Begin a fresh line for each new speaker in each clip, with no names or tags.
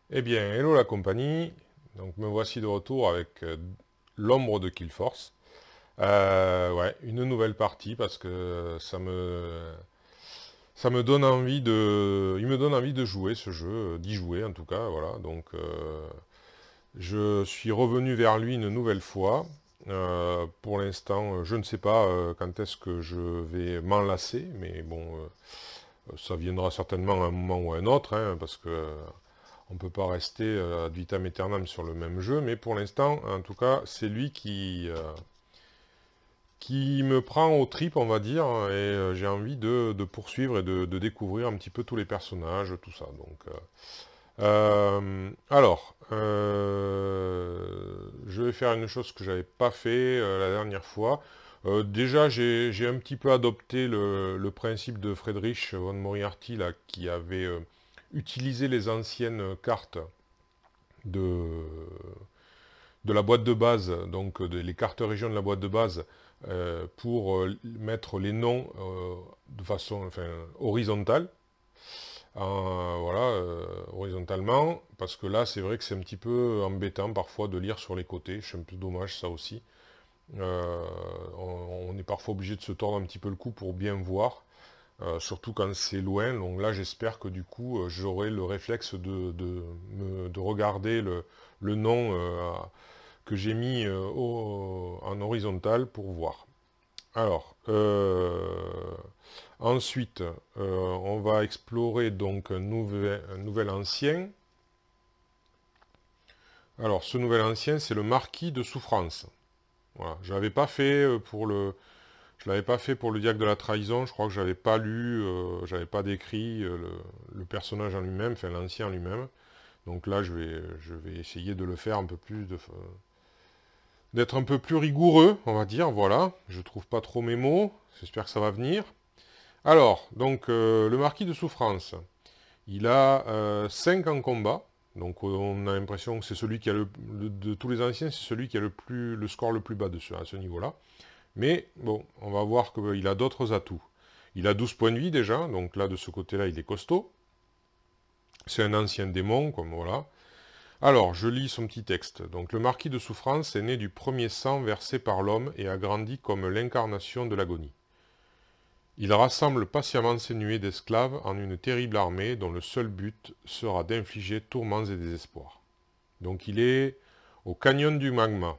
Eh bien, hello la compagnie. Donc me voici de retour avec l'ombre de Killforce. Ouais, une nouvelle partie parce que ça me donne envie de, il me donne envie de jouer ce jeu, d'y jouer en tout cas, voilà. Donc je suis revenu vers lui une nouvelle fois. Pour l'instant, je ne sais pas quand est-ce que je vais m'en lasser, mais bon, ça viendra certainement à un moment ou à un autre, hein, parce que on ne peut pas rester ad vitam aeternam sur le même jeu, mais pour l'instant, en tout cas, c'est lui qui me prend aux tripes, on va dire, hein, et j'ai envie de poursuivre et de découvrir un petit peu tous les personnages, tout ça. Donc, alors, je vais faire une chose que j'avais pas fait la dernière fois. Déjà, j'ai un petit peu adopté le principe de Friedrich von Moriarty, là, qui avait utilisé les anciennes cartes de, de la boîte de base, donc les cartes régions de la boîte de base, pour mettre les noms de façon horizontale. Voilà, horizontalement, parce que là, c'est vrai que c'est un petit peu embêtant parfois de lire sur les côtés. C'est un peu dommage, ça aussi. On est parfois obligé de se tordre un petit peu le cou pour bien voir, surtout quand c'est loin. Donc là, j'espère que du coup, j'aurai le réflexe de regarder le nom que j'ai mis en horizontal pour voir. Alors, ensuite, on va explorer donc un nouvel ancien. Alors, ce nouvel ancien, c'est le marquis de Souffrance. Voilà, je l'avais pas fait je l'avais pas fait pour le diacre de la trahison. Je crois que j'avais pas lu, j'avais pas décrit le personnage en lui-même, enfin l'ancien en lui-même. Donc là, je vais essayer de le faire un peu plus d'être un peu plus rigoureux, on va dire, voilà. Je trouve pas trop mes mots, j'espère que ça va venir. Alors, donc, le marquis de Souffrance, il a 5 en combat, donc on a l'impression que c'est celui qui a de tous les anciens, c'est celui qui a le score le plus bas à ce niveau-là. Mais bon, on va voir qu'il a d'autres atouts. Il a 12 points de vie déjà, donc là, de ce côté-là, il est costaud. C'est un ancien démon, comme voilà. Alors, je lis son petit texte. Donc, le marquis de Souffrance est né du premier sang versé par l'homme et a grandi comme l'incarnation de l'agonie. Il rassemble patiemment ses nuées d'esclaves en une terrible armée dont le seul but sera d'infliger tourments et désespoirs. Donc, il est au canyon du magma.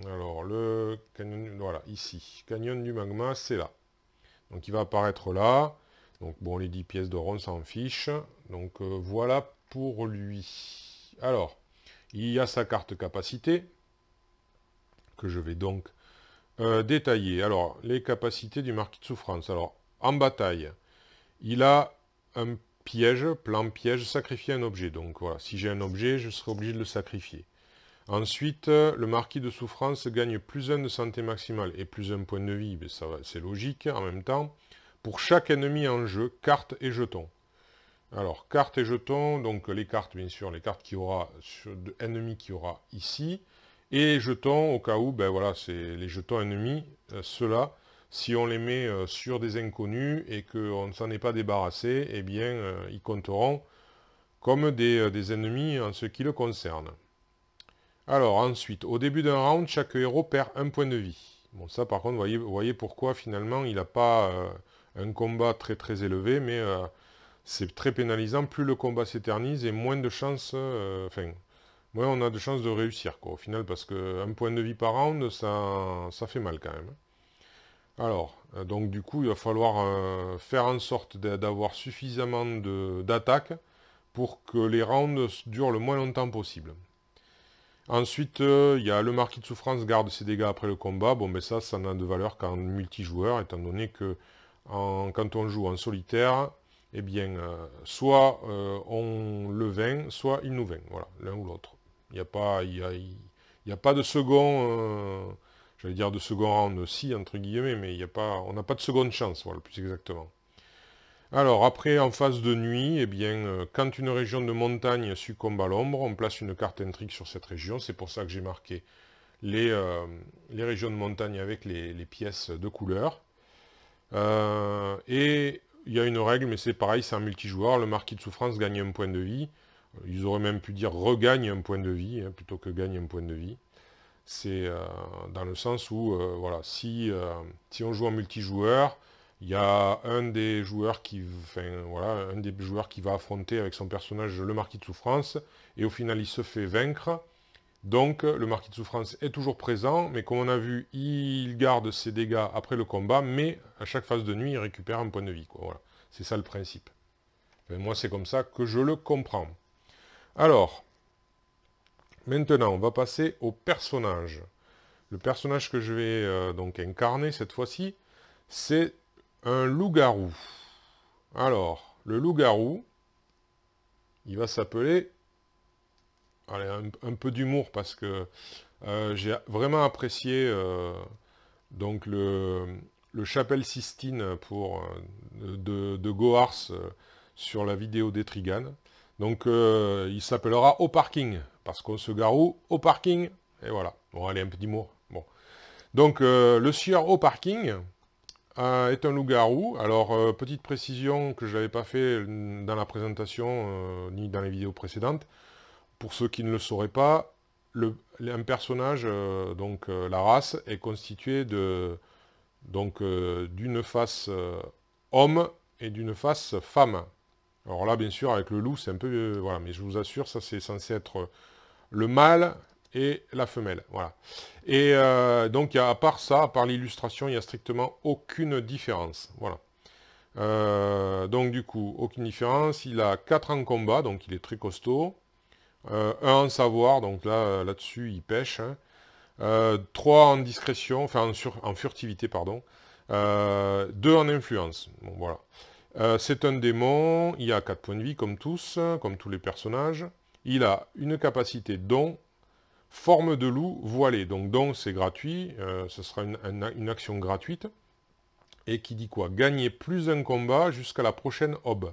Alors, le canyon, voilà, ici. Canyon du magma, c'est là. Donc, il va apparaître là. Donc, bon, les 10 pièces d'or, on s'en fiche. Donc, voilà pour lui. Alors, il y a sa carte capacité, que je vais donc détailler. Alors, les capacités du marquis de souffrance. Alors, en bataille, il a un piège, plan piège, sacrifier un objet. Donc voilà, si j'ai un objet, je serai obligé de le sacrifier. Ensuite, le marquis de souffrance gagne plus 1 de santé maximale et plus 1 point de vie, mais ça c'est logique en même temps. Pour chaque ennemi en jeu, carte et jetons. Alors, cartes et jetons, donc les cartes, bien sûr, les cartes qu'il y aura, ennemis qu'il y aura ici, et jetons, au cas où, ben voilà, c'est les jetons ennemis, ceux-là, si on les met sur des inconnus et qu'on ne s'en est pas débarrassé, eh bien, ils compteront comme des ennemis en ce qui le concerne. Alors, ensuite, au début d'un round, chaque héros perd un point de vie. Bon, ça, par contre, vous voyez pourquoi, finalement, il n'a pas un combat très très élevé, mais c'est très pénalisant, plus le combat s'éternise et moins de chances, moins on a de chances de réussir, quoi, au final, parce qu'un point de vie par round, ça fait mal quand même. Alors, donc du coup, il va falloir faire en sorte d'avoir suffisamment d'attaques pour que les rounds durent le moins longtemps possible. Ensuite, il y a le marquis de souffrance garde ses dégâts après le combat. Bon, mais ça n'a de valeur qu'en multijoueur, étant donné que quand on joue en solitaire, eh bien, soit on le vainc, soit il nous vainc. Voilà, l'un ou l'autre. Il n'y a pas, il y a pas de second, j'allais dire de second round, si, entre guillemets, mais il y a pas, on n'a pas de seconde chance, voilà, plus exactement. Alors, après, en phase de nuit, eh bien, quand une région de montagne succombe à l'ombre, on place une carte intrigue sur cette région. C'est pour ça que j'ai marqué les régions de montagne avec les pièces de couleur. Et il y a une règle, mais c'est pareil, c'est un multijoueur. Le marquis de souffrance gagne un point de vie. Ils auraient même pu dire regagne un point de vie, hein, plutôt que gagne un point de vie. C'est dans le sens où, voilà, si on joue en multijoueur, il y a un des joueurs un des joueurs qui va affronter avec son personnage le Marquis de Souffrance, et au final il se fait vaincre. Donc le Marquis de Souffrance est toujours présent, mais comme on a vu, il garde ses dégâts après le combat, mais à chaque phase de nuit, il récupère un point de vie, quoi. Voilà. C'est ça le principe. Enfin, moi, c'est comme ça que je le comprends. Alors, maintenant, on va passer au personnage. Le personnage que je vais donc incarner cette fois-ci, c'est un loup-garou. Alors, le loup-garou, il va s'appeler... Allez, un peu d'humour parce que j'ai vraiment apprécié donc le Chapelle Sistine de Goars sur la vidéo d'Etrigan. Donc il s'appellera Au Parking, parce qu'on se garou au parking. Et voilà. Bon, allez, un petit mot. Bon. Donc le sieur au parking est un loup-garou. Alors, petite précision que je n'avais pas fait dans la présentation, ni dans les vidéos précédentes. Pour ceux qui ne le sauraient pas, un personnage, la race, est constituée d'une face homme et d'une face femme. Alors là, bien sûr, avec le loup, c'est un peu... voilà, mais je vous assure, ça c'est censé être le mâle et la femelle. Voilà. Et donc, à part ça, à part l'illustration, il n'y a strictement aucune différence. Voilà. Donc du coup, aucune différence. Il a 4 en combat, donc il est très costaud. 1 en savoir, donc là-dessus, il pêche. Hein. 3 en discrétion, enfin en furtivité, pardon. 2 en influence. Bon, voilà. C'est un démon, il a 4 points de vie comme tous les personnages. Il a une capacité don, forme de loup, voilée. Donc don c'est gratuit, ce sera une action gratuite. Et qui dit quoi? Gagner plus un combat jusqu'à la prochaine aube.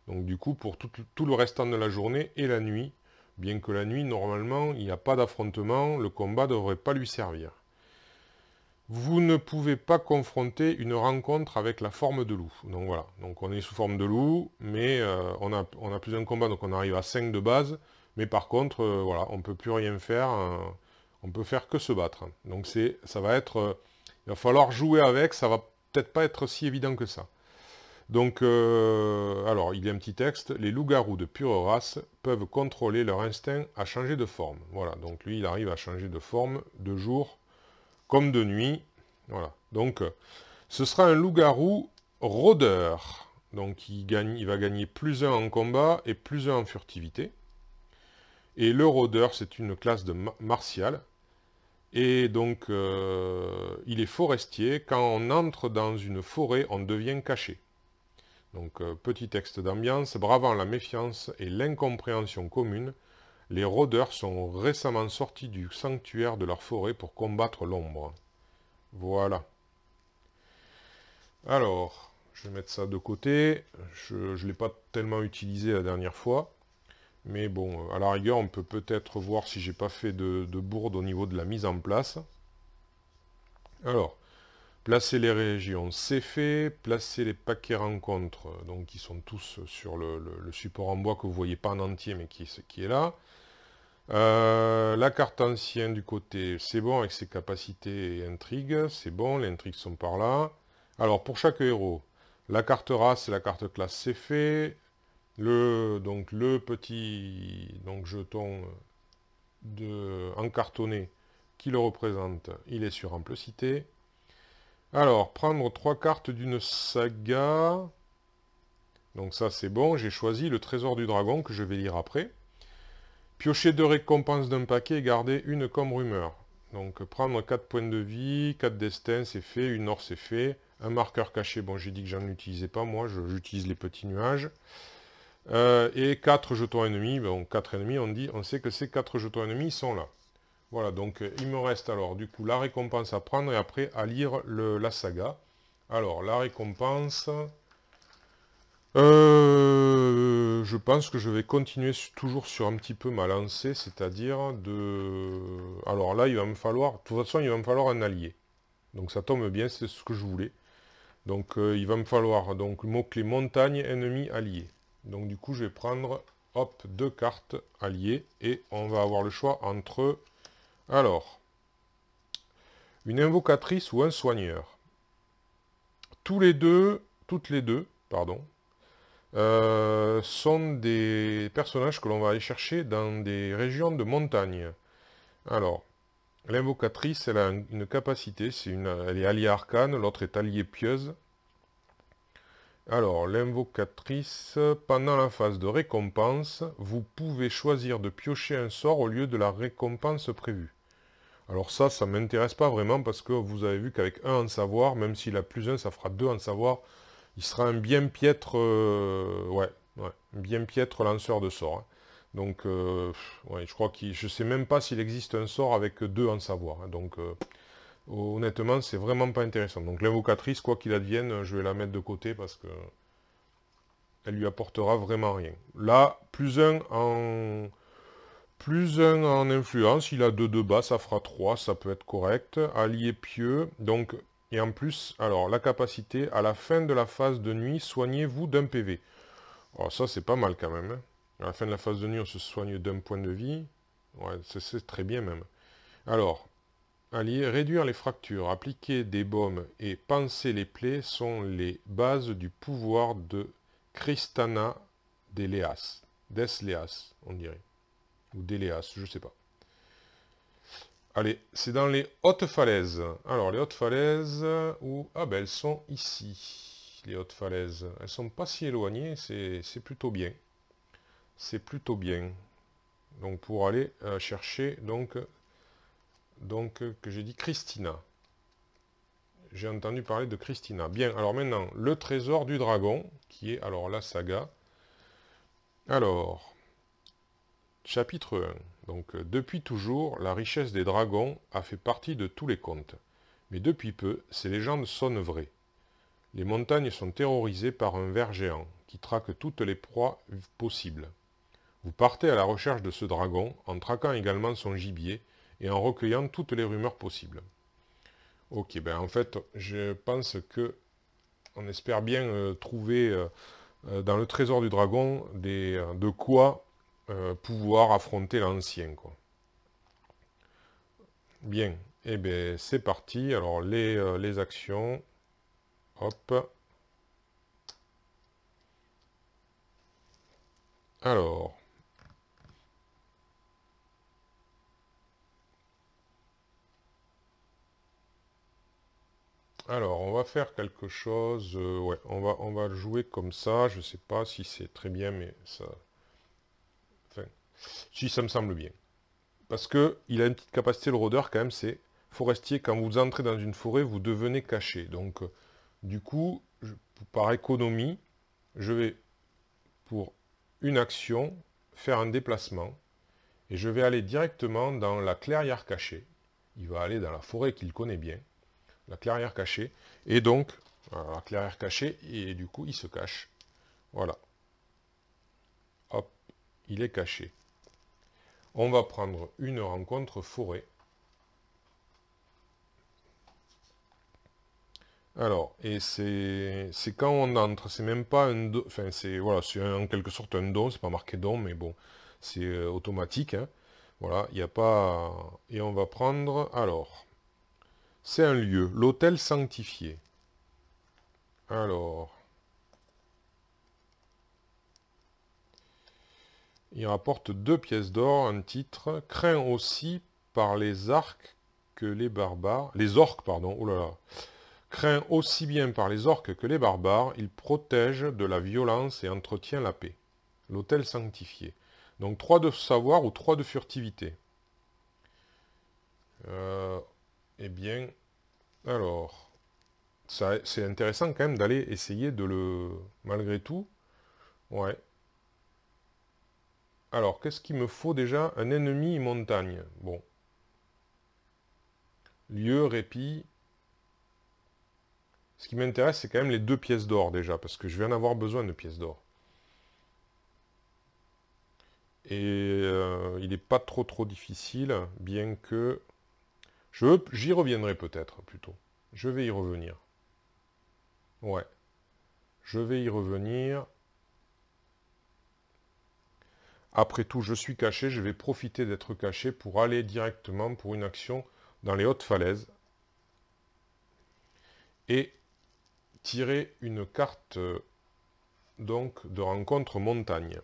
Donc du coup pour tout le restant de la journée et la nuit. Bien que la nuit, normalement, il n'y a pas d'affrontement, le combat ne devrait pas lui servir. Vous ne pouvez pas confronter une rencontre avec la forme de loup. Donc voilà, donc on est sous forme de loup, mais on a plus d'un combat, donc on arrive à 5 de base. Mais par contre, voilà, on ne peut plus rien faire, on peut faire que se battre. Donc ça va être... il va falloir jouer avec, ça va peut-être pas être si évident que ça. Donc, alors, il y a un petit texte. Les loups-garous de pure race peuvent contrôler leur instinct à changer de forme. Voilà, donc lui, il arrive à changer de forme de jour comme de nuit. Voilà, donc, ce sera un loup-garou rôdeur. Donc, il va gagner plus 1 en combat et plus 1 en furtivité. Et le rôdeur, c'est une classe de martial. Et donc, il est forestier. Quand on entre dans une forêt, on devient caché. Donc, petit texte d'ambiance, bravant la méfiance et l'incompréhension commune, les rôdeurs sont récemment sortis du sanctuaire de leur forêt pour combattre l'ombre. Voilà. Alors, je vais mettre ça de côté. Je ne l'ai pas tellement utilisé la dernière fois. Mais bon, à la rigueur, on peut peut-être voir si j'ai pas fait de bourde au niveau de la mise en place. Alors, placer les régions, c'est fait. Placer les paquets rencontres, donc qui sont tous sur le support en bois que vous ne voyez pas en entier, mais qui est là. La carte ancien du côté, c'est bon avec ses capacités et intrigues. C'est bon, les intrigues sont par là. Alors, pour chaque héros, la carte race et la carte classe, c'est fait. Le petit jeton encartonné qui le représente, il est sur ample cité. Alors, prendre 3 cartes d'une saga. Donc ça, c'est bon. J'ai choisi le trésor du dragon que je vais lire après. Piocher 2 récompenses d'un paquet et garder une comme rumeur. Donc, prendre 4 points de vie, 4 destins, c'est fait. Une or, c'est fait. Un marqueur caché, bon, j'ai dit que j'en utilisais pas, moi. J'utilise les petits nuages. Et 4 jetons ennemis. Bon, 4 ennemis, on sait que ces 4 jetons ennemis sont là. Voilà, donc il me reste alors du coup la récompense à prendre et après à lire la saga. Alors, la récompense... je pense que je vais continuer toujours sur un petit peu ma lancée, c'est-à-dire de... Alors là, il va me falloir... De toute façon, il va me falloir un allié. Donc ça tombe bien, c'est ce que je voulais. Donc il va me falloir donc le mot-clé montagne, ennemi, allié. Donc du coup, je vais prendre hop, 2 cartes alliées. Et on va avoir le choix entre, alors, une invocatrice ou un soigneur. Toutes les deux, pardon, sont des personnages que l'on va aller chercher dans des régions de montagne. Alors, l'invocatrice, elle a une capacité, elle est alliée arcane, l'autre est alliée pieuse. Alors, l'invocatrice, pendant la phase de récompense, vous pouvez choisir de piocher un sort au lieu de la récompense prévue. Alors ça ne m'intéresse pas vraiment parce que vous avez vu qu'avec 1 en savoir, même s'il a plus 1, ça fera 2 en savoir, il sera un bien piètre, un bien piètre lanceur de sorts. Hein. Donc, ouais, je crois je sais même pas s'il existe un sort avec 2 en savoir. Hein. Donc, honnêtement, c'est vraiment pas intéressant. Donc, l'invocatrice, quoi qu'il advienne, je vais la mettre de côté parce que elle lui apportera vraiment rien. Là, plus un en influence, il a 2 de bas, ça fera 3, ça peut être correct. Allié pieux, donc, et en plus, alors, la capacité, à la fin de la phase de nuit, soignez-vous d'un PV. Alors ça, c'est pas mal quand même. Hein. À la fin de la phase de nuit, on se soigne d'un point de vie. Ouais, c'est très bien même. Alors, allié, réduire les fractures, appliquer des baumes et panser les plaies sont les bases du pouvoir de Cristana d'Eleas. D'Esleas, on dirait. Ou d'Eleas, je sais pas. Allez, c'est dans les hautes falaises. Alors, les hautes falaises, où... Ah ben, elles sont ici, les hautes falaises. Elles sont pas si éloignées, c'est plutôt bien. C'est plutôt bien. Donc, pour aller chercher, donc que j'ai dit Christina. J'ai entendu parler de Christina. Bien, alors maintenant, le trésor du dragon, qui est, alors, la saga. Alors, chapitre 1. Donc, depuis toujours, la richesse des dragons a fait partie de tous les contes. Mais depuis peu, ces légendes sonnent vraies. Les montagnes sont terrorisées par un ver géant, qui traque toutes les proies possibles. Vous partez à la recherche de ce dragon, en traquant également son gibier, et en recueillant toutes les rumeurs possibles. Ok, ben en fait, je pense que on espère bien trouver dans le trésor du dragon de quoi pouvoir affronter l'ancien, quoi. Bien, et bien c'est parti. Alors les actions, hop. Alors, on va faire quelque chose. Ouais, on va le jouer comme ça. Je sais pas si c'est très bien, mais ça, enfin, si ça me semble bien. Parce que il a une petite capacité, le rôdeur, quand même, c'est forestier. Quand vous entrez dans une forêt, vous devenez caché. Donc, du coup, par économie, je vais, pour une action, faire un déplacement. Et je vais aller directement dans la clairière cachée. Il va aller dans la forêt qu'il connaît bien. La clairière cachée. Et donc, voilà, la clairière cachée, et du coup, il se cache. Voilà. Hop, il est caché. On va prendre une rencontre forêt. Alors, et c'est quand on entre, c'est même pas un don, enfin c'est voilà, c'est en quelque sorte un don, c'est pas marqué don, mais bon, c'est automatique, hein. Voilà, il n'y a pas... Et on va prendre, alors, c'est un lieu, l'hôtel sanctifié. Alors, il rapporte 2 pièces d'or, un titre, craint aussi par les arcs que les barbares, les orques, pardon, oh là là, craint aussi bien par les orques que les barbares, il protège de la violence et entretient la paix. L'hôtel sanctifié. Donc 3 de savoir ou 3 de furtivité. Eh bien, alors, c'est intéressant quand même d'aller essayer de le... Malgré tout, ouais. Alors, qu'est-ce qu'il me faut déjà? Un ennemi montagne. Bon. Lieu, répit. Ce qui m'intéresse, c'est quand même les 2 pièces d'or déjà, parce que je vais en avoir besoin de pièces d'or. Et il n'est pas trop difficile, bien que... J'y reviendrai peut-être, plutôt. Je vais y revenir. Ouais. Je vais y revenir. Après tout, je suis caché, je vais profiter d'être caché pour aller directement pour une action dans les hautes falaises. Et tirer une carte donc de rencontre montagne.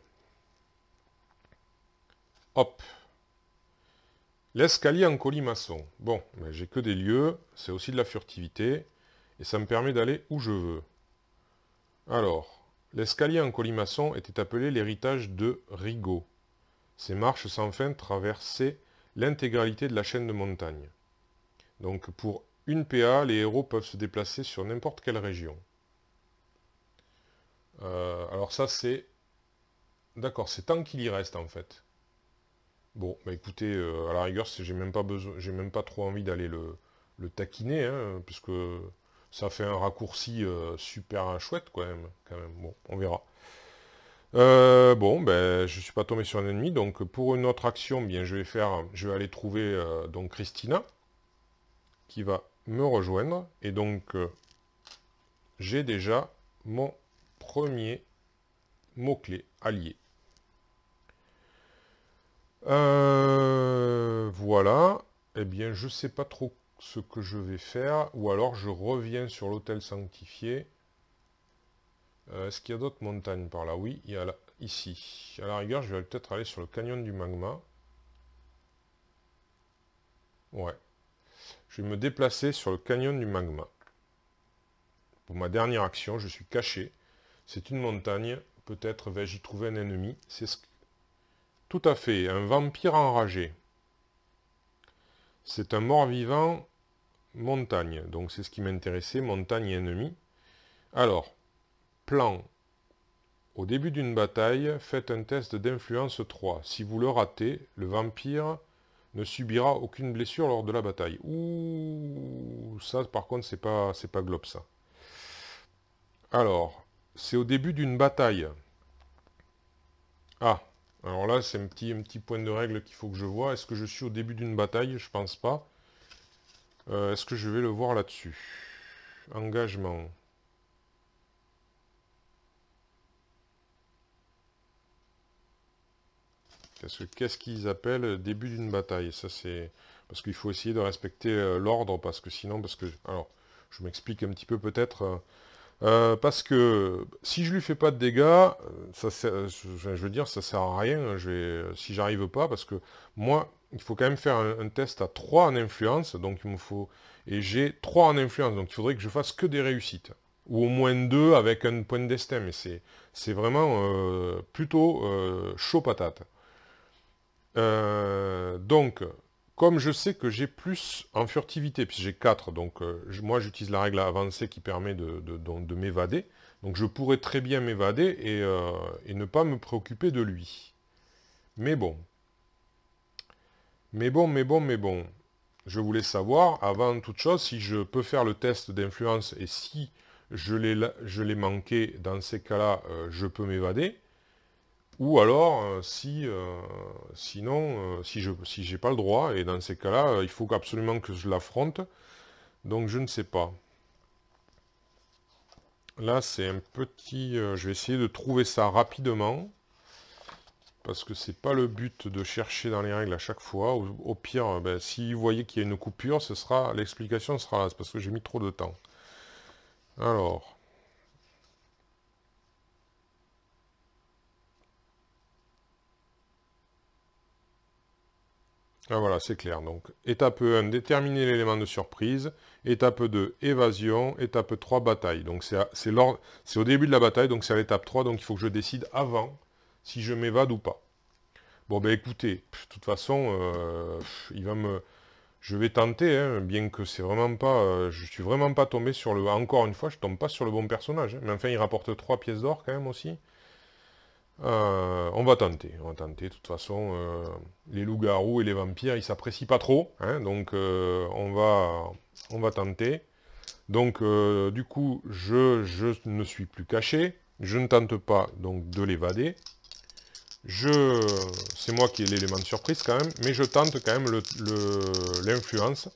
Hop. L'escalier en colimaçon. Bon, ben, j'ai que des lieux, c'est aussi de la furtivité, et ça me permet d'aller où je veux. Alors, l'escalier en colimaçon était appelé l'héritage de Rigaud. Ces marches sans fin traversaient l'intégralité de la chaîne de montagne. Donc pour une PA, les héros peuvent se déplacer sur n'importe quelle région. Alors ça c'est... D'accord, c'est tant qu'il y reste en fait. Bon, bah écoutez, à la rigueur, j'ai même pas besoin, j'ai même pas trop envie d'aller le taquiner, hein, puisque ça fait un raccourci super chouette quand même. Bon, on verra. Bon, ben, je suis pas tombé sur un ennemi, donc pour une autre action, bien, je vais aller trouver donc Christina, qui va me rejoindre, et donc j'ai déjà mon premier mot-clé allié. Voilà. Eh bien, je sais pas trop ce que je vais faire, ou alors je reviens sur l'hôtel sanctifié. Est-ce qu'il y a d'autres montagnes par là? Oui, il y a là, ici. À la rigueur, je vais peut-être aller sur le canyon du magma. Ouais. Je vais me déplacer sur le canyon du magma. Pour ma dernière action, je suis caché. C'est une montagne. Peut-être vais-je y trouver un ennemi. C'est ce... Tout à fait, un vampire enragé. C'est un mort-vivant montagne. Donc c'est ce qui m'intéressait, montagne et ennemi. Alors, plan. Au début d'une bataille, faites un test d'influence 3. Si vous le ratez, le vampire ne subira aucune blessure lors de la bataille. Ouh, ça par contre c'est pas globe ça. Alors, c'est au début d'une bataille. Ah, alors là c'est un petit point de règle qu'il faut que je vois. Est-ce que je suis au début d'une bataille? Je pense pas. Est-ce que je vais le voir là-dessus? Engagement. Qu'est-ce qu'ils appellent début d'une bataille? Ça c'est... Parce qu'il faut essayer de respecter l'ordre, parce que sinon... Alors, je m'explique un petit peu peut-être. Parce que si je lui fais pas de dégâts, je veux dire, ça sert à rien. Si j'arrive pas, parce que moi, il faut quand même faire un test à 3 en influence, donc il me faut... Et j'ai 3 en influence, donc il faudrait que je fasse que des réussites. Ou au moins 2 avec un point de destin, mais c'est vraiment plutôt chaud patate. Donc, comme je sais que j'ai plus en furtivité, puis j'ai 4, donc moi j'utilise la règle avancée qui permet de m'évader, donc je pourrais très bien m'évader et ne pas me préoccuper de lui. Mais bon. Mais bon. Je voulais savoir, avant toute chose, si je peux faire le test d'influence, et si je l'ai manqué, dans ces cas-là, je peux m'évader. Ou alors, sinon, si j'ai pas le droit, et dans ces cas-là, il faut absolument que je l'affronte. Donc je ne sais pas. Là, c'est un petit... je vais essayer de trouver ça rapidement. Parce que c'est pas le but de chercher dans les règles à chaque fois. Au pire, ben, si vous voyez qu'il y a une coupure, l'explication sera là. C'est parce que j'ai mis trop de temps. Alors... Ah voilà, c'est clair. Donc, étape 1, déterminer l'élément de surprise. Étape 2, évasion. Étape 3, bataille. Donc, c'est au début de la bataille, donc c'est à l'étape 3. Donc, il faut que je décide avant si je m'évade ou pas. Bon, ben écoutez, de toute façon, je vais tenter, hein, bien que c'est vraiment pas... je suis vraiment pas tombé sur le... Encore une fois, je tombe pas sur le bon personnage. Hein. Mais enfin, il rapporte 3 pièces d'or quand même aussi. On va tenter. De toute façon, les loups-garous et les vampires, ils s'apprécient pas trop, hein, donc on va tenter. Donc, du coup, je ne suis plus caché. Je ne tente pas donc de l'évader. C'est moi qui ai l'élément de surprise quand même, mais je tente quand même l'influence.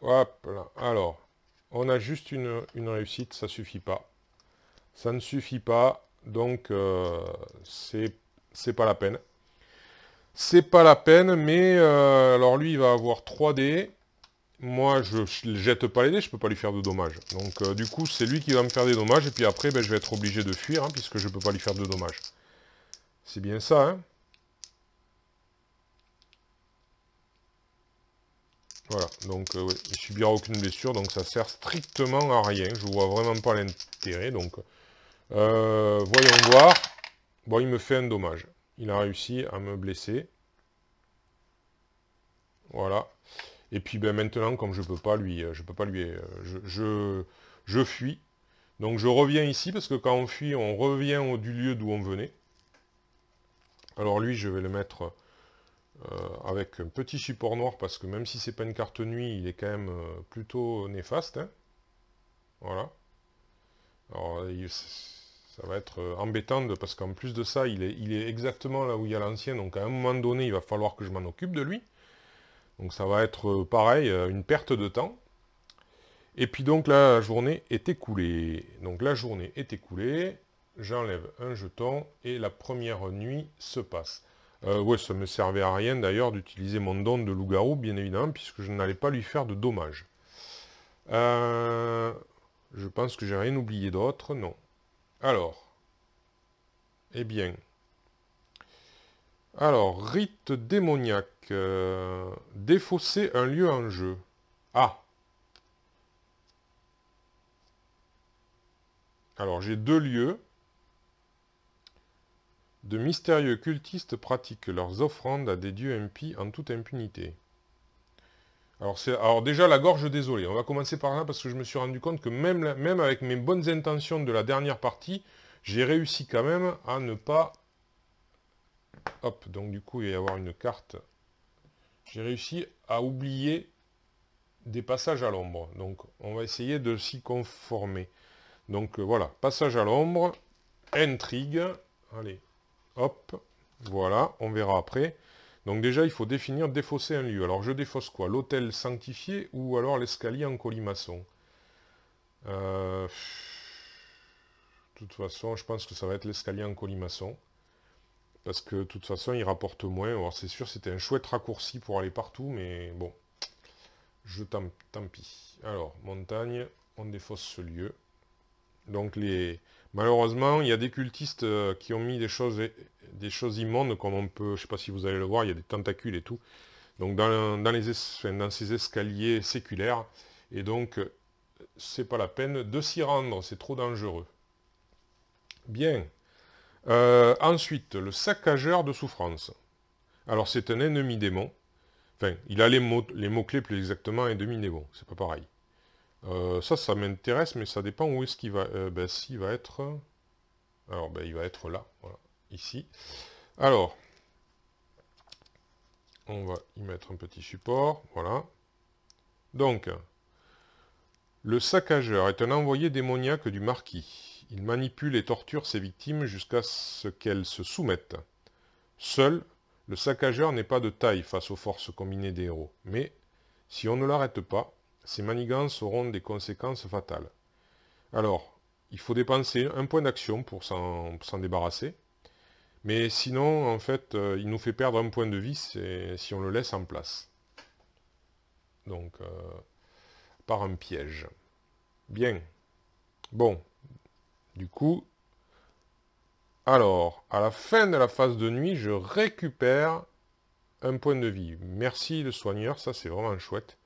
Hop là. Alors, on a juste une réussite, ça suffit pas. Ça ne suffit pas, Donc, c'est pas la peine. C'est pas la peine, mais alors lui, il va avoir 3 dés. Moi, je ne jette pas les dés, je peux pas lui faire de dommages. Donc, du coup, c'est lui qui va me faire des dommages, et puis après, ben, je vais être obligé de fuir, hein, puisque je peux pas lui faire de dommages. C'est bien ça, hein. Voilà, donc ouais, il subira aucune blessure, donc ça sert strictement à rien. Je vois vraiment pas l'intérêt, donc... voyons voir. Bon, il me fait un dommage. Il a réussi à me blesser. Voilà. Et puis ben, maintenant, comme je peux pas lui... je fuis. Donc je reviens ici, parce que quand on fuit, on revient du lieu d'où on venait. Alors lui, je vais le mettre avec un petit support noir, parce que même si c'est pas une carte nuit, il est quand même plutôt néfaste, hein. Voilà. Alors, ça va être embêtant, parce qu'en plus de ça, il est exactement là où il y a l'ancien, donc à un moment donné, il va falloir que je m'en occupe de lui. Donc ça va être pareil, une perte de temps. Et puis donc la journée est écoulée. Donc la journée est écoulée, j'enlève un jeton, et la première nuit se passe. Ouais, ça ne me servait à rien d'ailleurs d'utiliser mon don de loup-garou, bien évidemment, puisque je n'allais pas lui faire de dommages. Je pense que j'ai rien oublié d'autre, non. Alors, eh bien, alors, rite démoniaque, défausser un lieu en jeu. Ah, alors j'ai 2 lieux. De mystérieux cultistes pratiquent leurs offrandes à des dieux impies en toute impunité. Alors déjà, la gorge, désolé. On va commencer par là, parce que je me suis rendu compte que même avec mes bonnes intentions de la dernière partie, j'ai réussi quand même à ne pas... Hop, donc du coup, il va y avoir une carte. J'ai réussi à oublier des passages à l'ombre. Donc, on va essayer de s'y conformer. Donc, voilà. Passage à l'ombre. Intrigue. Allez. Hop. Voilà. On verra après. Donc, déjà, il faut définir défausser un lieu. Alors, je défausse quoi? L'hôtel sanctifié ou alors l'escalier en colimaçon? De toute façon, je pense que ça va être l'escalier en colimaçon. Parce que, de toute façon, il rapporte moins. Alors, c'est sûr, c'était un chouette raccourci pour aller partout, mais bon. Tant pis. Alors, montagne, on défausse ce lieu. Donc, malheureusement, il y a des cultistes qui ont mis des choses immondes, comme on peut, je ne sais pas si vous allez le voir, il y a des tentacules et tout. Donc, dans ces escaliers séculaires. Et donc, c'est pas la peine de s'y rendre, c'est trop dangereux. Bien. Ensuite, le saccageur de souffrance. Alors, c'est un ennemi démon. Enfin, il a les mots-clés plus exactement, un demi-démon. C'est pas pareil. Ça m'intéresse, mais ça dépend où est-ce qu'il va... ben, s'il va être... Alors, ben, il va être là, voilà, ici. Alors, on va y mettre un petit support, voilà. Donc, le saccageur est un envoyé démoniaque du marquis. Il manipule et torture ses victimes jusqu'à ce qu'elles se soumettent. Seul, le saccageur n'est pas de taille face aux forces combinées des héros, mais, si on ne l'arrête pas, ses manigances auront des conséquences fatales. Alors, il faut dépenser un point d'action pour s'en débarrasser. Mais sinon, en fait, il nous fait perdre un point de vie si on le laisse en place. Donc, par un piège. Bien. Bon. Du coup, alors, à la fin de la phase de nuit, je récupère un point de vie. Merci le soigneur, ça c'est vraiment chouette.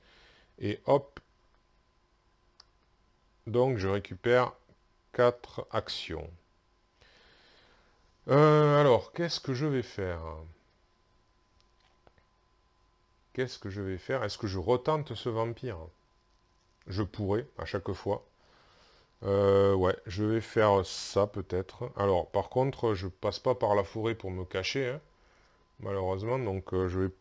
Et hop. Donc, je récupère 4 actions. Alors, qu'est-ce que je vais faire? Qu'est-ce que je vais faire? Est-ce que je retente ce vampire? Je pourrais, à chaque fois. Ouais, je vais faire ça, peut-être. Alors, par contre, je passe pas par la forêt pour me cacher, hein, malheureusement. Donc, je vais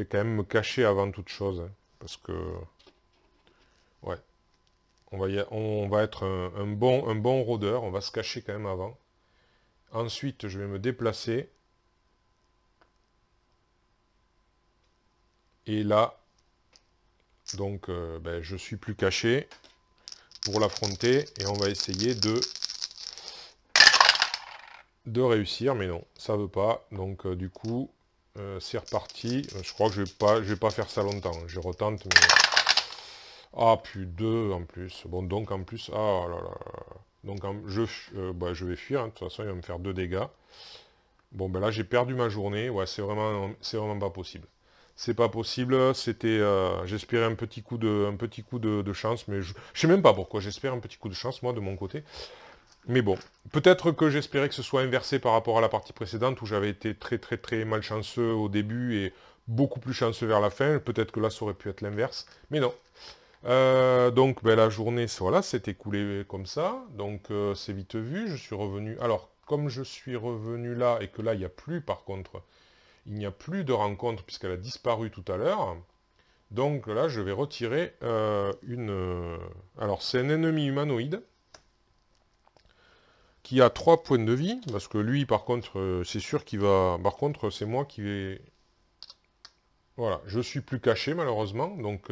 quand même me cacher avant toute chose, hein, parce que... Ouais. On va être un bon rôdeur. On va se cacher quand même avant. Ensuite, je vais me déplacer. Et là, donc, ben, je suis plus caché. pour l'affronter. Et on va essayer de réussir. Mais non, ça veut pas. Donc du coup, c'est reparti. Je crois que je vais pas faire ça longtemps. Je retente, mais... Ah, plus 2 en plus. Bon, donc en plus... Ah là là. Donc je vais fuir. Hein. De toute façon, il va me faire 2 dégâts. Bon, ben là, j'ai perdu ma journée. Ouais, c'est vraiment pas possible. C'est pas possible. C'était... j'espérais un petit coup de chance, mais je sais même pas pourquoi. J'espère un petit coup de chance, moi, de mon côté. Mais bon, peut-être que j'espérais que ce soit inversé par rapport à la partie précédente, où j'avais été très très très malchanceux au début et beaucoup plus chanceux vers la fin. Peut-être que là, ça aurait pu être l'inverse. Mais non. Donc ben, la journée, voilà, s'est écoulée comme ça. Donc c'est vite vu, je suis revenu. Alors, comme je suis revenu là, et que là, il n'y a plus, par contre, il n'y a plus de rencontre, puisqu'elle a disparu tout à l'heure. Donc là, je vais retirer alors, c'est un ennemi humanoïde, qui a 3 points de vie, parce que lui, par contre, c'est sûr qu'il va... Par contre, c'est moi qui vais... Voilà, je suis plus caché, malheureusement, donc...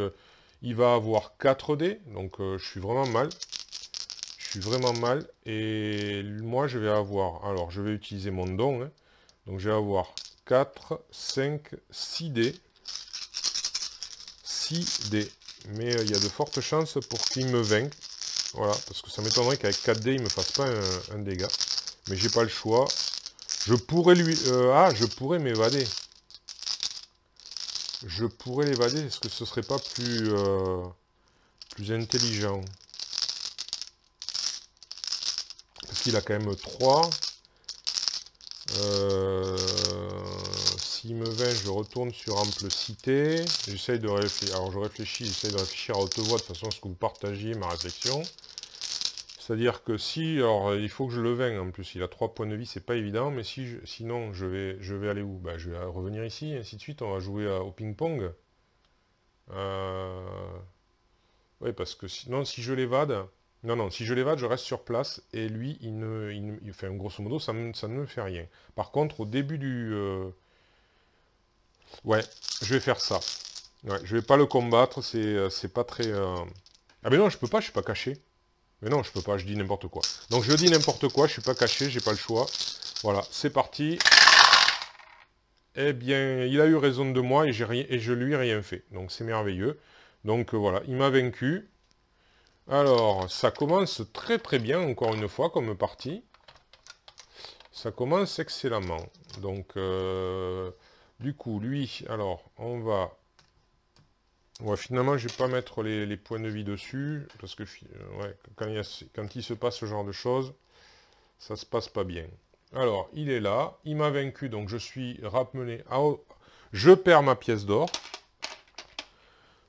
il va avoir 4 dés, donc je suis vraiment mal. Je suis vraiment mal. Et moi, je vais avoir... Alors, je vais utiliser mon don. Hein. Donc, je vais avoir 4, 5, 6 dés. 6 dés. Mais il y a de fortes chances pour qu'il me vainque. Voilà, parce que ça m'étonnerait qu'avec 4 dés, il ne me fasse pas un dégât. Mais j'ai pas le choix. Je pourrais lui... je pourrais m'évader. Je pourrais l'évader. Est-ce que ce serait pas plus intelligent? Parce qu'il a quand même 3. S'il me vainc, je retourne sur ample cité. J'essaye de réfléchir. Alors je réfléchis, j'essaye de réfléchir à haute voix, de toute façon, à ce que vous partagiez ma réflexion. C'est-à-dire que si... Alors il faut que je le vainque en plus. Il a 3 points de vie, c'est pas évident. Mais sinon, je vais aller où? Je vais revenir ici, et ainsi de suite. On va jouer au ping-pong. Oui, parce que sinon, si je l'évade... Non, si je l'évade, je reste sur place, et lui, enfin, grosso modo, ça ne me fait rien. Par contre, au début du... Ouais, je vais faire ça. Ouais, je vais pas le combattre, c'est pas très... Ah mais non, je peux pas, je suis pas caché. Mais non, je peux pas, je dis n'importe quoi. Donc je dis n'importe quoi, je suis pas caché, j'ai pas le choix. Voilà, c'est parti. Eh bien, il a eu raison de moi, et je lui ai rien fait. Donc c'est merveilleux. Donc voilà, il m'a vaincu. Alors, ça commence très très bien, encore une fois, comme partie. Ça commence excellemment. Donc, du coup, lui, alors, on va... Ouais, finalement, je vais pas mettre les points de vie dessus, parce que ouais, quand il se passe ce genre de choses, ça se passe pas bien. Alors, il est là, il m'a vaincu, donc je suis ramené à... Je perds ma pièce d'or.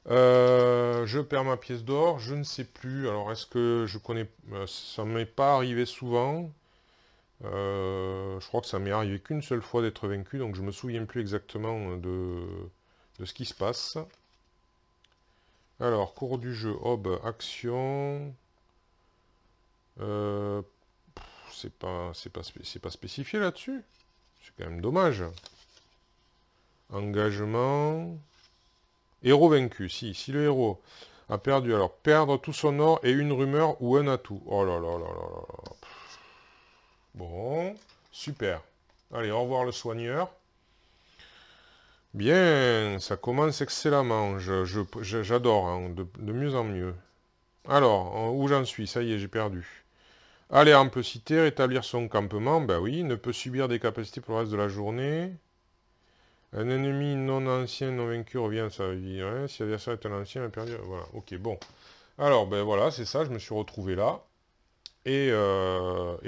Je perds ma pièce d'or, je ne sais plus. Alors, est-ce que je connais... ça ne m'est pas arrivé souvent. Je crois que ça m'est arrivé qu'une seule fois d'être vaincu, donc je me souviens plus exactement de ce qui se passe. Alors, cours du jeu, Hob, action... c'est pas spécifié là-dessus. C'est quand même dommage. Engagement... Héros vaincu, si le héros a perdu, alors perdre tout son or et une rumeur ou un atout. Oh là là là là là. Bon, super. Allez, au revoir le soigneur. Bien, ça commence excellemment. J'adore, hein, de mieux en mieux. Alors, où j'en suis? Ça y est, j'ai perdu. Allez, ample cité, rétablir son campement. Ben oui, ne peut subir des capacités pour le reste de la journée. Un ennemi non ancien, non vaincu revient à sa vie. Ouais, si l'adversaire est un ancien, il a perdu. Voilà, ok, bon. Alors, ben voilà, c'est ça, je me suis retrouvé là. Et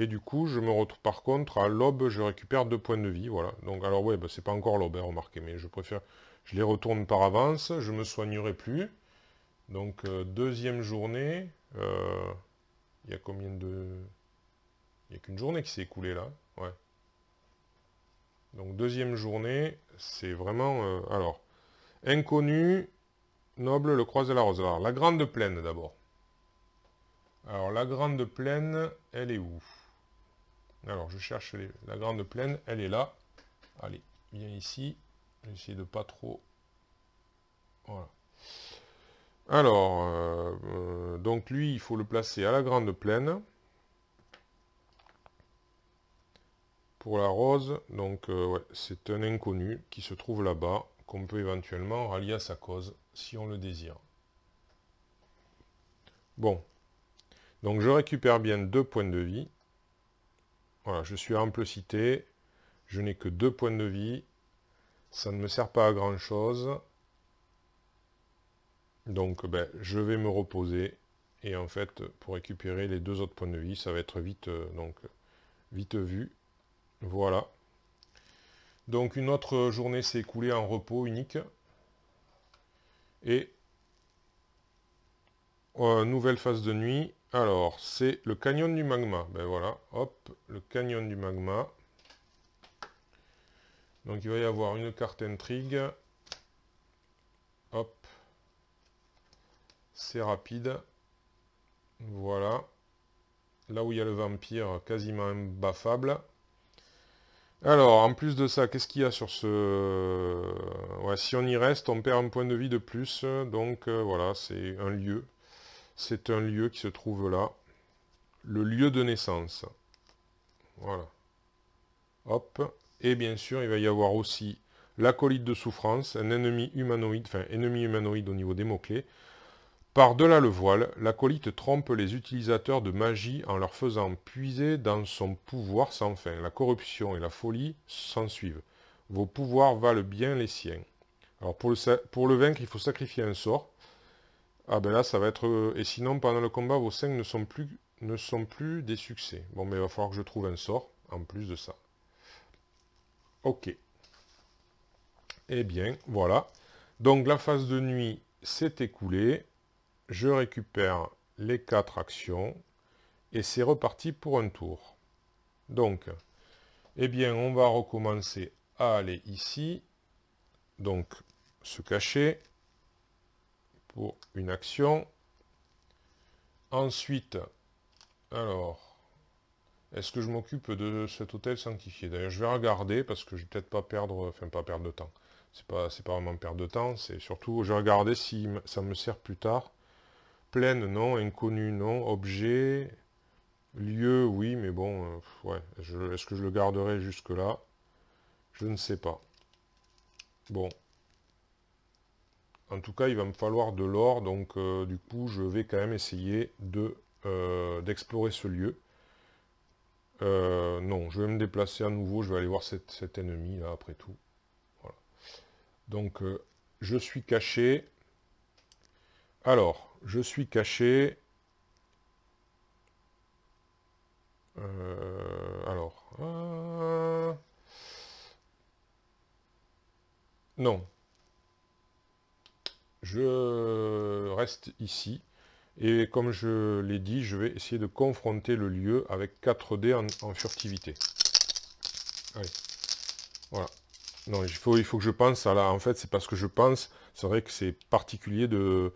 du coup, je me retrouve par contre, à l'aube, je récupère 2 points de vie, voilà. Donc, alors, ouais, ben, c'est pas encore l'aube, hein, remarquez, mais je préfère... Je les retourne par avance, je me soignerai plus. Donc, deuxième journée. Il y a combien de... Il n'y a qu'une journée qui s'est écoulée, là. Ouais. Donc, deuxième journée, c'est vraiment... alors, inconnu, noble, le croise de la rose. Alors, la grande plaine, d'abord. Alors, la grande plaine, elle est où? Alors, je cherche la grande plaine, elle est là. Allez, viens ici. J'essaie de pas trop... Voilà. Alors, donc lui, il faut le placer à la grande plaine. Pour la rose, donc ouais, c'est un inconnu qui se trouve là-bas, qu'on peut éventuellement rallier à sa cause, si on le désire. Bon, donc je récupère bien 2 points de vie. Voilà, je suis à ample cité, je n'ai que 2 points de vie, ça ne me sert pas à grand chose. Donc ben, je vais me reposer, et en fait, pour récupérer les 2 autres points de vie, ça va être vite, donc, vite vu. Voilà. Donc une autre journée s'est écoulée en repos unique. Et nouvelle phase de nuit. Alors, c'est le canyon du magma. Ben voilà, hop, le canyon du magma. Donc il va y avoir une carte intrigue. Hop. C'est rapide. Voilà. Là où il y a le vampire, quasiment imbaffable. Alors, en plus de ça, qu'est-ce qu'il y a sur ce... Ouais, si on y reste, on perd un point de vie de plus. Donc voilà, c'est un lieu. C'est un lieu qui se trouve là. Le lieu de naissance. Voilà. Hop. Et bien sûr, il va y avoir aussi l'acolyte de souffrance, un ennemi humanoïde, enfin ennemi humanoïde au niveau des mots-clés. Par-delà le voile, l'acolyte trompe les utilisateurs de magie en leur faisant puiser dans son pouvoir sans fin. La corruption et la folie s'en suivent. Vos pouvoirs valent bien les siens. Alors pour le vaincre, il faut sacrifier un sort. Ah ben là, ça va être... Et sinon, pendant le combat, vos 5 ne sont plus des succès. Bon, mais il va falloir que je trouve un sort en plus de ça. Ok. Eh bien, voilà. Donc la phase de nuit s'est écoulée. Je récupère les 4 actions. Et c'est reparti pour un tour. Donc, eh bien, on va recommencer à aller ici. Donc, se cacher pour une action. Ensuite, alors, est-ce que je m'occupe de cet hôtel sanctifié? D'ailleurs, je vais regarder parce que je vais peut-être pas perdre, enfin pas perdre de temps. C'est pas vraiment perdre de temps, c'est surtout, je vais regarder si ça me sert plus tard. Plaine, non. Inconnu, non. Objet, lieu, oui, mais bon, ouais. Est-ce que je le garderai jusque-là? Je ne sais pas. Bon. En tout cas, il va me falloir de l'or, donc du coup, je vais quand même essayer d'explorer ce lieu. Non, je vais me déplacer à nouveau, je vais aller voir cet ennemi, là, après tout. Voilà. Donc, je suis caché. Alors, je suis caché. Alors. Non. Je reste ici. Et comme je l'ai dit, je vais essayer de confronter le lieu avec 4 dés en furtivité. Allez. Voilà. Non, il faut que je pense à là. En fait, c'est parce que je pense. C'est vrai que c'est particulier de...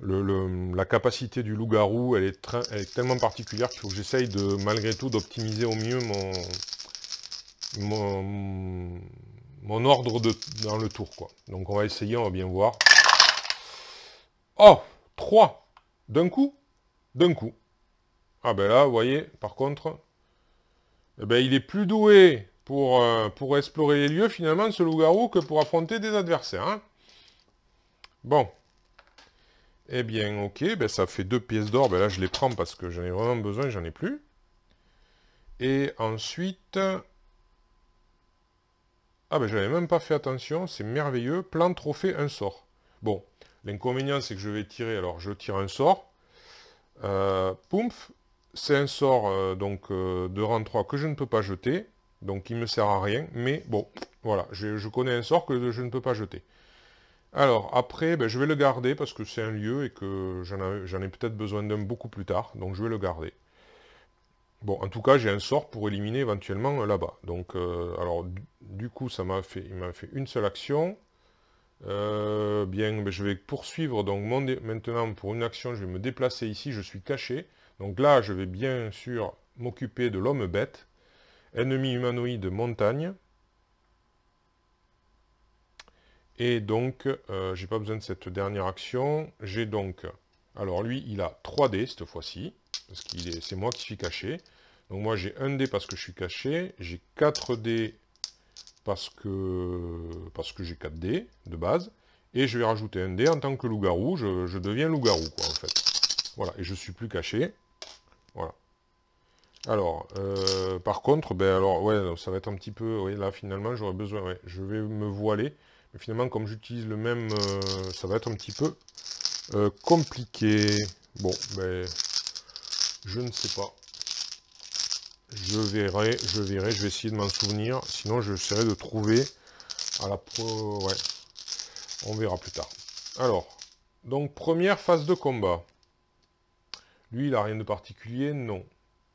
la capacité du loup-garou, elle est tellement particulière qu'il faut que j'essaye de, malgré tout, d'optimiser au mieux mon ordre dans le tour, quoi. Donc on va essayer, on va bien voir. Oh 3 d'un coup. D'un coup. Ah ben là, vous voyez, par contre, eh ben, il est plus doué pour explorer les lieux, finalement, ce loup-garou, que pour affronter des adversaires. Hein. Bon. Eh bien, ok, ben, ça fait 2 pièces d'or. Ben là, je les prends parce que j'en ai vraiment besoin, j'en ai plus. Et ensuite... Ah ben, j'avais même pas fait attention, c'est merveilleux. Plan trophée, un sort. Bon, l'inconvénient, c'est que je vais tirer... Alors, je tire un sort. Poumf, c'est un sort donc de rang 3 que je ne peux pas jeter. Donc, il me sert à rien. Mais bon, voilà, je connais un sort que je ne peux pas jeter. Alors, après, ben, je vais le garder parce que c'est un lieu et que j'en ai peut-être besoin d'un beaucoup plus tard. Donc, je vais le garder. Bon, en tout cas, j'ai un sort pour éliminer éventuellement là-bas. Donc, alors, du coup, il m'a fait une seule action. Bien, ben, je vais poursuivre. Donc, maintenant, pour une action, je vais me déplacer ici. Je suis caché. Donc là, je vais bien sûr m'occuper de l'homme-bête. Ennemi humanoïde montagne. Et donc, j'ai pas besoin de cette dernière action. J'ai donc... Alors lui, il a 3 dés cette fois-ci. Parce que c'est moi qui suis caché. Donc moi, j'ai 1 dé parce que je suis caché. J'ai 4 dés parce que j'ai 4 dés de base. Et je vais rajouter 1 dé en tant que loup-garou. Je deviens loup-garou, quoi, en fait. Voilà, et je suis plus caché. Voilà. Alors, par contre, ben alors, ouais, ça va être un petit peu... Oui, là, finalement, j'aurais besoin... Ouais, je vais me voiler. Mais finalement, comme j'utilise le même... ça va être un petit peu compliqué. Bon, ben... Je ne sais pas. Je verrai, je vais essayer de m'en souvenir. Sinon, j'essaierai de trouver à la pro... Ouais, on verra plus tard. Alors, donc, première phase de combat. Lui, il a rien de particulier, non.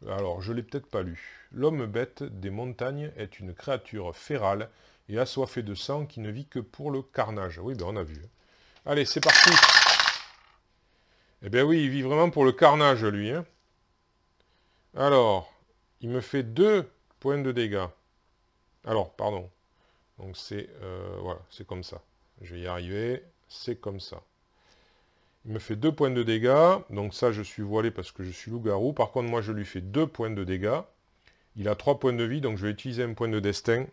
Alors, je l'ai peut-être pas lu. L'homme bête des montagnes est une créature férale et assoiffée de sang qui ne vit que pour le carnage. Oui, ben on a vu. Allez, c'est parti. Eh bien oui, il vit vraiment pour le carnage, lui. Hein. Alors, il me fait 2 points de dégâts. Alors, pardon. Donc c'est voilà, c'est comme ça. Je vais y arriver. C'est comme ça. Il me fait 2 points de dégâts. Donc ça, je suis voilé parce que je suis loup-garou. Par contre, moi, je lui fais 2 points de dégâts. Il a 3 points de vie, donc je vais utiliser un point de destin.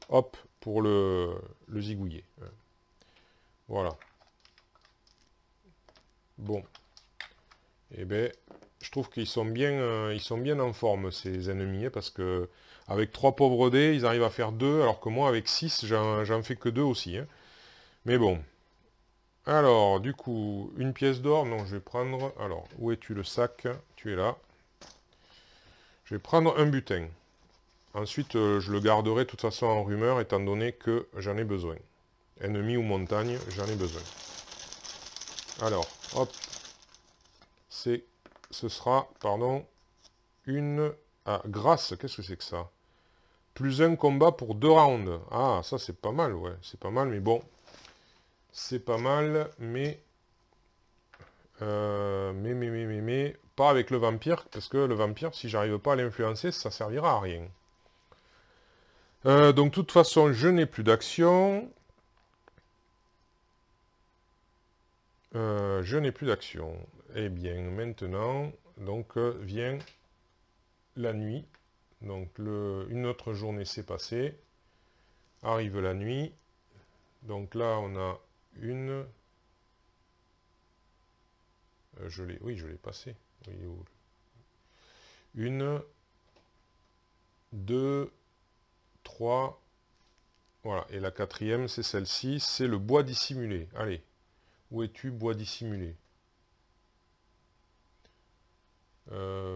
Hop, pour le zigouiller. Voilà. Bon. Eh bien, je trouve qu'ils sont bien en forme, ces ennemis, parce que avec 3 pauvres dés, ils arrivent à faire 2, alors que moi, avec 6, j'en fais que 2 aussi. Hein. Mais bon. Alors, du coup, une pièce d'or, non, je vais prendre... Alors, où es-tu le sac? Tu es là. Je vais prendre un butin. Ensuite, je le garderai de toute façon en rumeur, étant donné que j'en ai besoin. Ennemi ou montagne, j'en ai besoin. Alors, hop. Ce sera, pardon, une... Ah, grâce, qu'est-ce que c'est que ça? Plus un combat pour 2 rounds. Ah, ça c'est pas mal, ouais. C'est pas mal, mais bon. C'est pas mal, mais... mais... Pas avec le vampire, parce que le vampire, si j'arrive pas à l'influencer, ça servira à rien. Donc, de toute façon, je n'ai plus d'action. Je n'ai plus d'action. Eh bien, maintenant, donc, vient la nuit. Donc, une autre journée s'est passée. Arrive la nuit. Donc là, on a une... oui, je l'ai passé. Oui, une, 2, 3... Voilà, et la 4e, c'est celle-ci, c'est le bois dissimulé. Allez, où es-tu, bois dissimulé?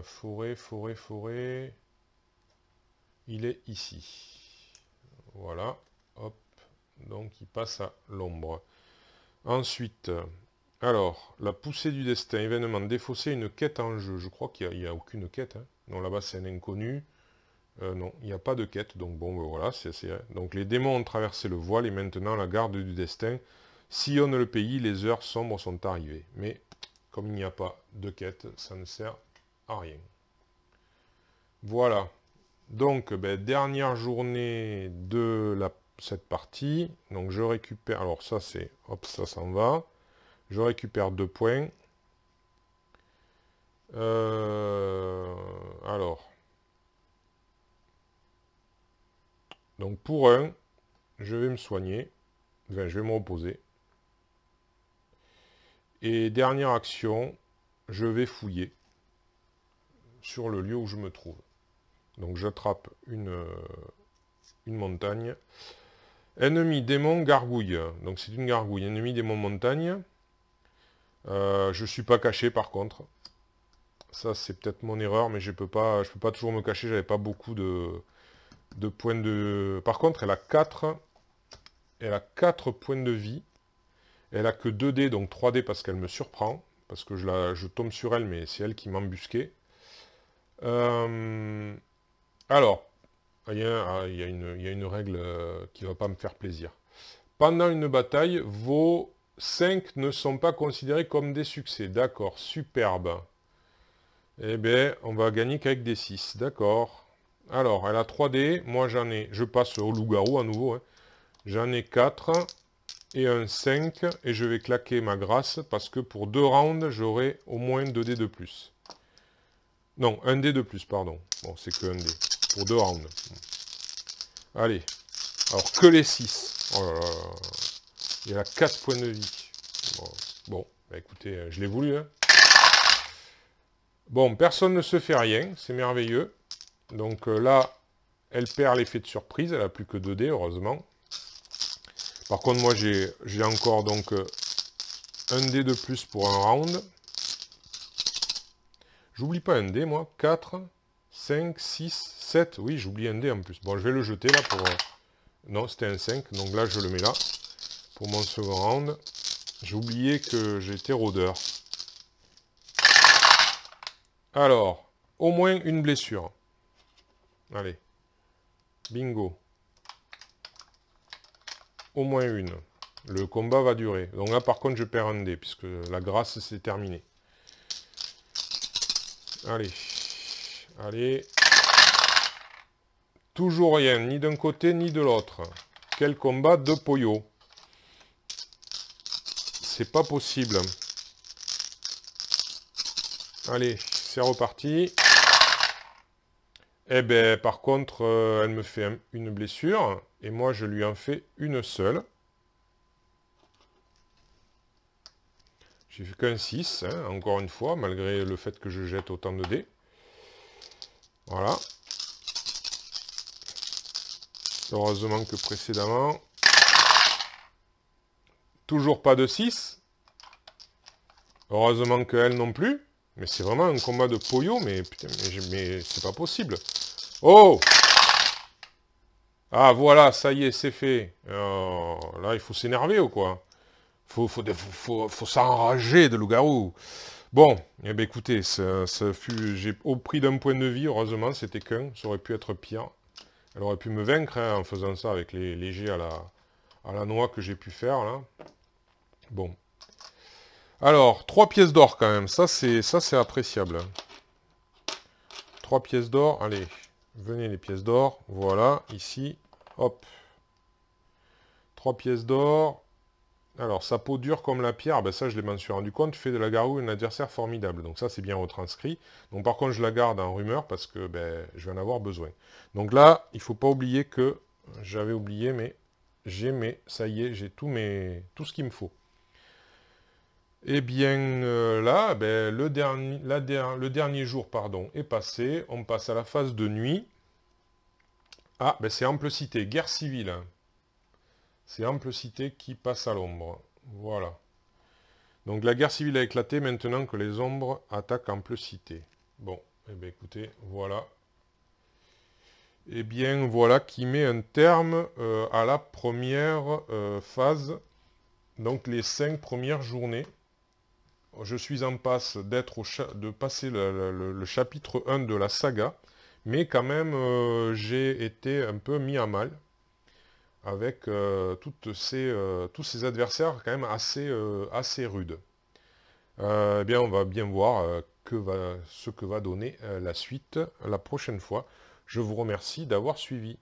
Forêt, forêt, forêt. Il est ici. Voilà, hop. Donc, il passe à l'ombre. Ensuite, alors, la poussée du destin, événement, défausser une quête en jeu. Je crois qu'il n'y a aucune quête. Hein. Non, là-bas, c'est un inconnu. Non, il n'y a pas de quête. Donc, bon, ben, voilà. Donc, les démons ont traversé le voile et maintenant, la garde du destin sillonne le pays. Les heures sombres sont arrivées. Mais, comme il n'y a pas de quête, ça ne sert à rien. Voilà. Donc, ben, dernière journée de cette partie. Donc, je récupère... Alors, ça, c'est... Hop, ça s'en va. Je récupère 2 points. Alors. Donc, pour 1, je vais me soigner. Enfin, je vais me reposer. Et dernière action, je vais fouiller sur le lieu où je me trouve. Donc, j'attrape une montagne. Ennemi, démon, gargouille. Donc, c'est une gargouille. Ennemi, démon, montagne. Je ne suis pas caché, par contre. Ça, c'est peut-être mon erreur, mais je peux pas toujours me cacher. J'avais pas beaucoup de points de... Par contre, elle a 4 points de vie. Elle a que 2 dés, donc 3 dés parce qu'elle me surprend. Parce que je tombe sur elle, mais c'est elle qui m'embusquait. Alors, il y a une règle qui ne va pas me faire plaisir. Pendant une bataille, vos 5 ne sont pas considérés comme des succès. D'accord, superbe. Eh bien, on va gagner qu'avec des 6. D'accord. Alors, elle a 3 dés. Moi, j'en ai... Je passe au loup-garou à nouveau. Hein. J'en ai 4. et un 5, et je vais claquer ma grâce, parce que pour 2 rounds, j'aurai au moins 2 dés de plus. Non, 1 dé de plus, pardon. Bon, c'est que 1 dé. Pour 2 rounds. Allez. Alors, que les 6. Oh là là. Il y a 4 points de vie. Bon, bah écoutez, je l'ai voulu, hein. Bon, personne ne se fait rien, c'est merveilleux. Donc là, elle perd l'effet de surprise, elle a plus que 2 dés, heureusement. Par contre, moi, j'ai encore donc un dé de plus pour un round. J'oublie pas un dé, moi. 4, 5, 6, 7. Oui, j'oublie un dé en plus. Bon, je vais le jeter là pour... Non, c'était un 5, donc là, je le mets là. Pour mon second round. J'ai oublié que j'étais rôdeur. Alors, au moins une blessure. Allez. Bingo. Au moins une. Le combat va durer. Donc là, par contre, je perds un dé, puisque la grâce, c'est terminé. Allez. Allez. Toujours rien, ni d'un côté, ni de l'autre. Quel combat de Poyo. C'est pas possible. Allez, c'est reparti. Eh ben, par contre, elle me fait une blessure, et moi, je lui en fais une seule. J'ai fait qu'un 6, hein, encore une fois, malgré le fait que je jette autant de dés. Voilà. Heureusement que précédemment... Toujours pas de 6. Heureusement qu'elle non plus. Mais c'est vraiment un combat de Poyo, mais putain, mais c'est pas possible. Oh! Ah, voilà, ça y est, c'est fait. Là, il faut s'énerver ou quoi? Faut s'enrager de loup-garou. Bon, eh bien écoutez, j'ai au prix d'un point de vie, heureusement, c'était qu'un, ça aurait pu être pire. Elle aurait pu me vaincre hein, en faisant ça avec les légers à la noix que j'ai pu faire là. Bon. Alors, 3 pièces d'or quand même, ça c'est appréciable. 3 pièces d'or, allez, venez les pièces d'or, voilà, ici, hop. 3 pièces d'or. Alors, sa peau dure comme la pierre, ben ça je m'en suis rendu compte, fait de la garou un adversaire formidable. Donc ça c'est bien retranscrit. Donc par contre je la garde en rumeur parce que ben, je vais en avoir besoin. Donc là, il ne faut pas oublier que, j'avais oublié, mais ça y est, j'ai tout ce qu'il me faut. Eh bien là, ben, le dernier jour pardon, est passé, on passe à la phase de nuit. Ah, ben c'est Ample Cité, guerre civile. C'est Ample Cité qui passe à l'ombre. Voilà. Donc la guerre civile a éclaté maintenant que les ombres attaquent Ample Cité. Bon, eh bien écoutez, voilà. Eh bien voilà qui met un terme à la première phase. Donc les 5 premières journées. Je suis en passe de passer le chapitre 1 de la saga. Mais quand même, j'ai été un peu mis à mal. Avec tous ces adversaires quand même assez rudes. Eh bien, on va bien voir ce que va donner la suite la prochaine fois. Je vous remercie d'avoir suivi.